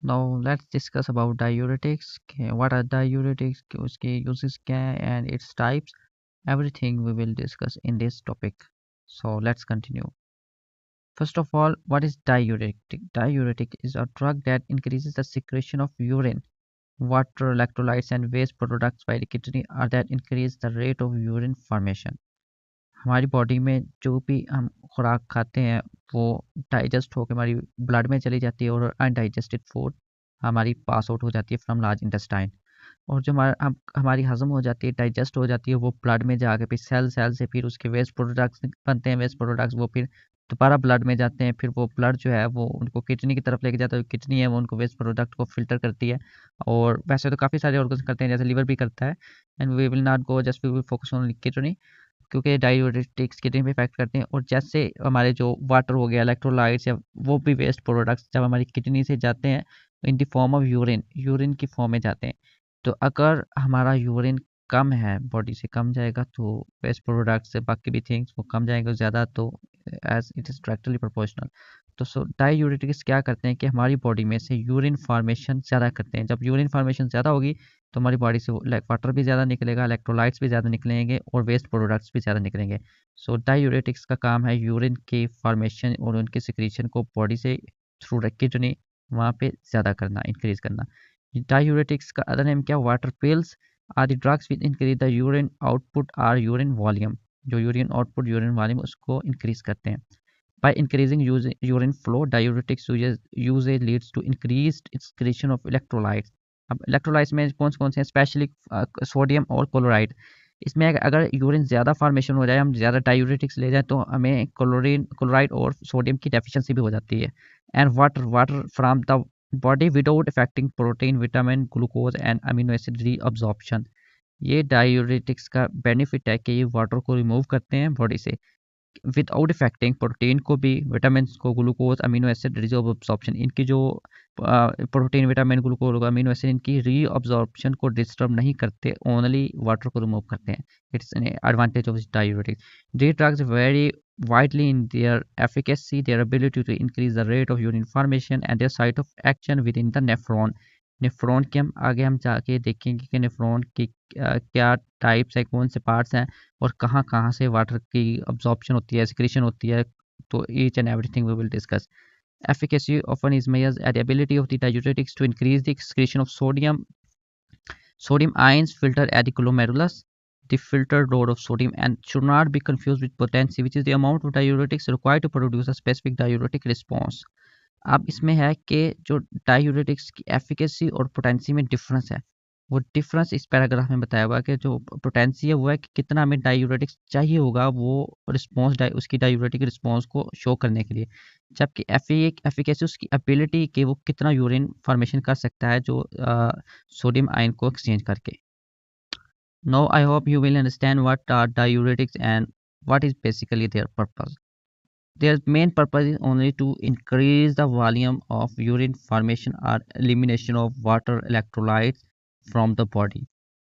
Now let's discuss about diuretics. What are diuretics? उसके uses क्या हैं and its types. Everything we will discuss in this topic. So let's continue. First of all, what is diuretic? Diuretic is a drug that increases the secretion of urine, water, electrolytes, and waste products by the kidney, or that increase the rate of urine formation. हमारी body में जो भी हम खुराक खाते हैं वो digest होकर हमारी ब्लड में चली जाती है और अनडाइजेस्टेड फूड हमारी पास आउट हो जाती है फ्रॉम लार्ज इंटेस्टाइन। और जो हमारी हज़म हो जाती है, डाइजेस्ट हो जाती है, वो ब्लड में जाके फिर सेल सेल से फिर उसके वेस्ट प्रोडक्ट्स बनते हैं। वेस्ट प्रोडक्ट्स वो फिर दोबारा ब्लड में जाते हैं। फिर वो ब्लड जो है वो उनको किडनी की तरफ लेके जाता है। किडनी है वो उनको वेस्ट प्रोडक्ट को फिल्टर करती है। और वैसे तो काफ़ी सारे ऑर्गन्स करते हैं, जैसे लीवर भी करता है। And we will not go, just we will focus on kidney, क्योंकि डायूरेटिक्स किडनी पे इफेक्ट करते हैं। और जैसे हमारे जो वाटर हो गया, इलेक्ट्रोलाइट्स या वो भी वेस्ट प्रोडक्ट्स जब हमारी किडनी से जाते हैं in the form of urine, urine की फॉर्म में जाते हैं। तो अगर हमारा यूरिन कम है, बॉडी से कम जाएगा तो वेस्ट प्रोडक्ट्स से बाकी भी थिंग्स वो कम जाएंगे ज़्यादा, तो as it is directly proportional. तो सो डायूरेटिक्स क्या करते हैं कि हमारी बॉडी में से यूरिन फार्मेशन ज़्यादा करते हैं। जब यूरिन फार्मेशन ज़्यादा होगी तो हमारी बॉडी से लाइक वाटर भी ज़्यादा निकलेगा, इलेक्ट्रोलाइट्स भी ज़्यादा निकलेंगे और वेस्ट प्रोडक्ट्स भी ज़्यादा निकलेंगे। सो डायूरेटिक्स का काम है यूरिन की फॉर्मेशन और उनके सिक्रीशन को बॉडी से थ्रू किडनी वहाँ पे ज़्यादा करना, इंक्रीज करना। डायूरेटिक्स का अदर नेम क्या? Water pills are the drugs which increase the urine output or urine volume. जो यूरिन आउटपुट, यूरिन वॉल्यूम उसको इंक्रीज करते हैं। By increasing urine flow, diuretics usage leads to increased excretion of electrolytes. अब electrolytes में कौन से हैं? Specially sodium और क्लोराइड। इसमें अगर यूरिन ज़्यादा फॉर्मेशन हो जाए, हम ज़्यादा डायूरेटिक्स ले जाएं, तो हमें क्लोराइड और सोडियम की डेफिशिएंसी भी हो जाती है। And water water from the body without affecting protein, vitamin, glucose and amino acid reabsorption. ये डायूरेटिक्स का बेनिफिट है कि ये वाटर को रिमूव करते हैं बॉडी से विदाउट इफेक्टिंग प्रोटीन को भी, विटामिन को, ग्लूकोज, अमीनो एसिड रीअब्जॉर्प्शन। इनकी जो protein, vitamin, glucose, amino acid, इनकी रीअब्जॉर्प्शन को डिस्टर्ब नहीं करते, ओनली वाटर को रिमूव करते हैं। It's an advantage of diuretics. These drugs very widely in their efficacy, their ability to increase the rate of urine formation, and their site of action within the nephron. Nephron के हम आगे हम जाके देखेंगे कि nephron की क्या types है, कौन से पार्ट्स हैं और कहाँ कहाँ से वाटर की अब्जॉर्प्शन होती है, सिक्रीशन होती है। तो each and everything we will discuss. Efficacy often is measured at the ability of the diuretics to increase the excretion of sodium ions filtered at the glomerulus, the filtered load of sodium, and should not be confused with potency, which is the amount of diuretics required to produce a specific diuretic response. अब इसमें है कि जो diuretics की efficacy और potency में difference है, वो डिफरेंस इस पैराग्राफ में बताया हुआ है कि जो पोटेंसी है वो है कि कितना हमें डायूरेटिक्स चाहिए होगा वो रिस्पॉन्स उसकी डायूरेटिक रिस्पॉन्स को शो करने के लिए। जबकि एफिकेसी उसकी एबिलिटी कि वो कितना यूरिन फॉर्मेशन कर सकता है जो सोडियम आयन को एक्सचेंज करके। Now I hope you will understand what are diuretics and what is basically their purpose. Their main purpose is only to increase the volume of urine formation or elimination of water electrolytes from the body.